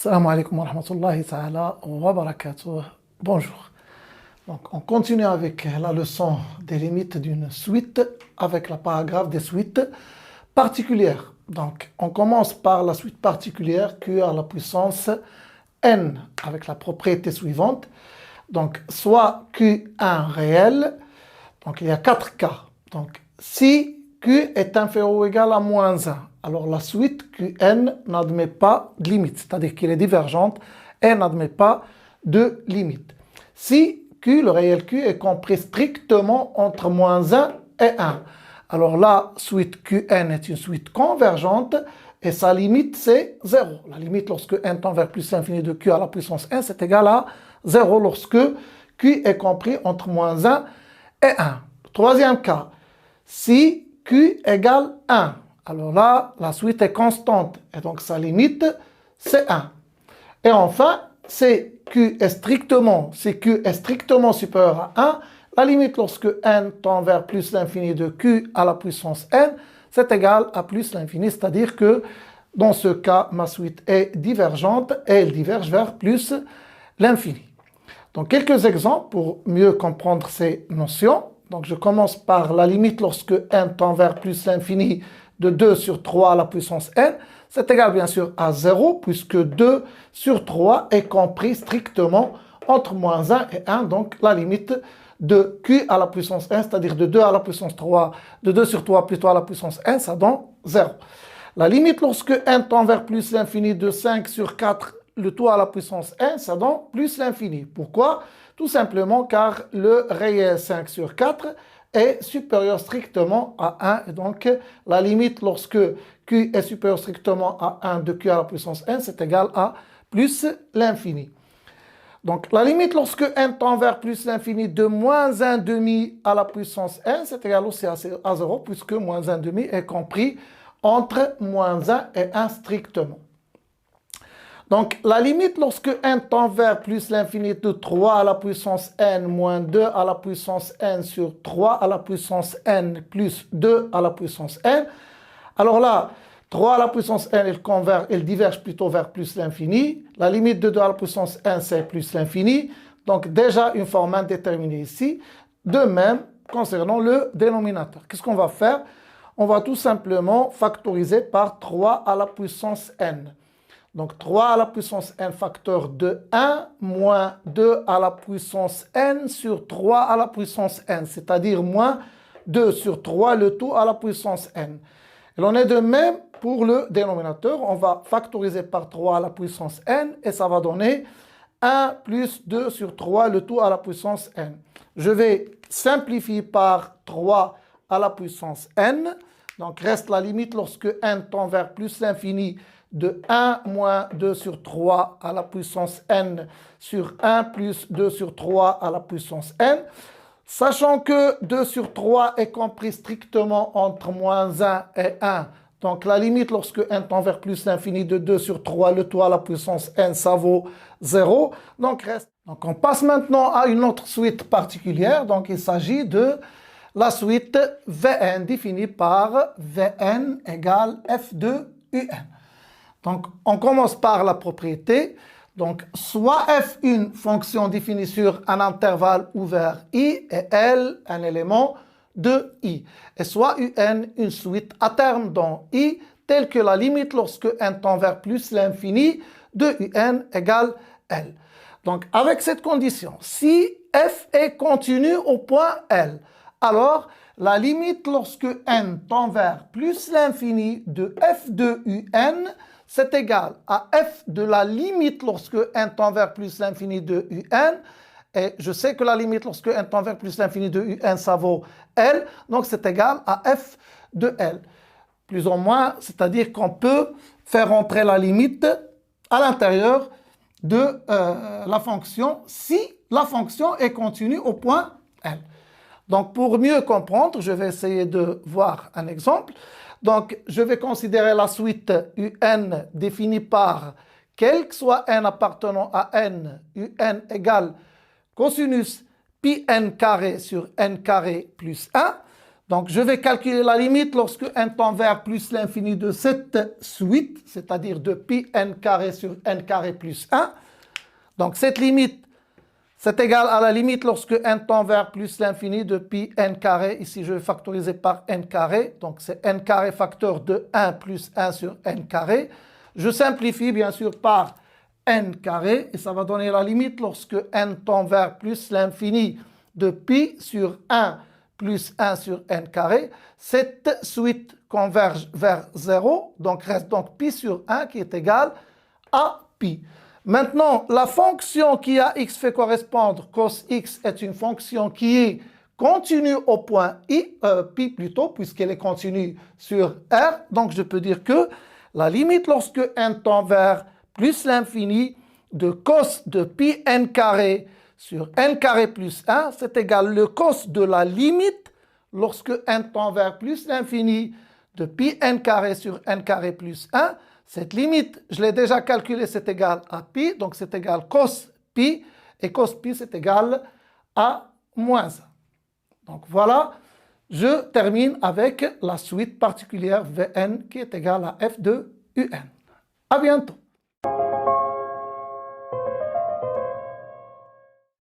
Assalamu alaikum wa rahmatullahi ta'ala wa barakatuh. Bonjour. Donc, on continue avec la leçon des limites d'une suite avec la paragraphe des suites particulières. Donc, on commence par la suite particulière Q à la puissance n avec la propriété suivante. Donc, soit Q1 réel, donc il y a 4 cas. Donc, si Q est inférieur ou égal à moins 1, alors la suite Qn n'admet pas de limite, c'est-à-dire qu'elle est divergente et n'admet pas de limite. Si Q, le réel Q, est compris strictement entre moins 1 et 1, alors la suite Qn est une suite convergente et sa limite c'est 0. La limite lorsque n tend vers plus l'infini de Q à la puissance n, c'est égal à 0 lorsque Q est compris entre moins 1 et 1. Troisième cas, si Q égale 1, alors là, la suite est constante et donc sa limite, c'est 1. Et enfin, si Q est strictement supérieur à 1, la limite lorsque n tend vers plus l'infini de Q à la puissance n, c'est égal à plus l'infini, c'est-à-dire que dans ce cas, ma suite est divergente et elle diverge vers plus l'infini. Donc, quelques exemples pour mieux comprendre ces notions. Donc, je commence par la limite lorsque n tend vers plus l'infini de 2 sur 3 à la puissance n. C'est égal bien sûr à 0 puisque 2 sur 3 est compris strictement entre moins 1 et 1. Donc, la limite de Q à la puissance n, c'est-à-dire de 2 à la puissance 3, de 2 sur 3 plutôt à la puissance n, ça donne 0. La limite lorsque n tend vers plus l'infini de 5 sur 4, le tout à la puissance n, ça donne plus l'infini. Pourquoi? Tout simplement car le réel 5 sur 4 est supérieur strictement à 1. Et donc, la limite lorsque Q est supérieur strictement à 1 de Q à la puissance n, c'est égal à plus l'infini. Donc, la limite lorsque n tend vers plus l'infini de moins 1 demi à la puissance n, c'est égal aussi à 0, puisque moins 1 demi est compris entre moins 1 et 1 strictement. Donc, la limite lorsque n tend vers plus l'infini de 3 à la puissance n moins 2 à la puissance n sur 3 à la puissance n plus 2 à la puissance n. Alors là, 3 à la puissance n, elle diverge plutôt vers plus l'infini. La limite de 2 à la puissance n, c'est plus l'infini. Donc, déjà une forme indéterminée ici. De même, concernant le dénominateur. Qu'est-ce qu'on va faire? On va tout simplement factoriser par 3 à la puissance n. Donc, 3 à la puissance n facteur de 1 moins 2 à la puissance n sur 3 à la puissance n, c'est-à-dire moins 2 sur 3, le tout à la puissance n. Et l'on est de même pour le dénominateur. On va factoriser par 3 à la puissance n et ça va donner 1 plus 2 sur 3, le tout à la puissance n. Je vais simplifier par 3 à la puissance n. Donc, reste la limite lorsque n tend vers plus l'infini de 1 moins 2 sur 3 à la puissance n sur 1 plus 2 sur 3 à la puissance n. Sachant que 2 sur 3 est compris strictement entre moins 1 et 1. Donc la limite lorsque n tend vers plus l'infini de 2 sur 3, le tout à la puissance n, ça vaut 0. Donc on passe maintenant à une autre suite particulière. Donc il s'agit de la suite Vn définie par Vn égale f de Un. Donc, on commence par la propriété. Donc, soit f une fonction définie sur un intervalle ouvert i et L un élément de i. Et soit un une suite à terme dans i, telle que la limite lorsque n tend vers plus l'infini de un égale L. Donc, avec cette condition, si f est continu au point L, alors la limite lorsque n tend vers plus l'infini de f de un, c'est égal à f de la limite lorsque n tend vers plus l'infini de un. Et je sais que la limite lorsque n tend vers plus l'infini de un, ça vaut L. Donc, c'est égal à f de L. Plus ou moins, c'est-à-dire qu'on peut faire entrer la limite à l'intérieur de la fonction si la fonction est continue au point L. Donc, pour mieux comprendre, je vais essayer de voir un exemple. Donc, je vais considérer la suite un définie par quel que soit n appartenant à n, un égale cosinus pi n carré sur n carré plus 1. Donc, je vais calculer la limite lorsque n tend vers plus l'infini de cette suite, c'est-à-dire de pi n carré sur n carré plus 1. Donc, cette limite, c'est égal à la limite lorsque n tend vers plus l'infini de pi n carré. Ici, je vais factoriser par n carré. Donc, c'est n carré facteur de 1 plus 1 sur n carré. Je simplifie, bien sûr, par n carré. Et ça va donner la limite lorsque n tend vers plus l'infini de pi sur 1 plus 1 sur n carré. Cette suite converge vers 0. Donc, reste donc pi sur 1 qui est égal à pi. Maintenant, la fonction qui à x fait correspondre cos x est une fonction qui est continue au point pi plutôt, puisqu'elle est continue sur R. Donc, je peux dire que la limite lorsque n tend vers plus l'infini de cos de pi n carré sur n carré plus 1, c'est égal le cos de la limite lorsque n tend vers plus l'infini de pi n carré sur n carré plus 1. Cette limite, je l'ai déjà calculée, c'est égal à pi, donc c'est égal cos pi, et cos pi, c'est égal à moins 1. Donc voilà, je termine avec la suite particulière Vn qui est égale à f de un. À bientôt.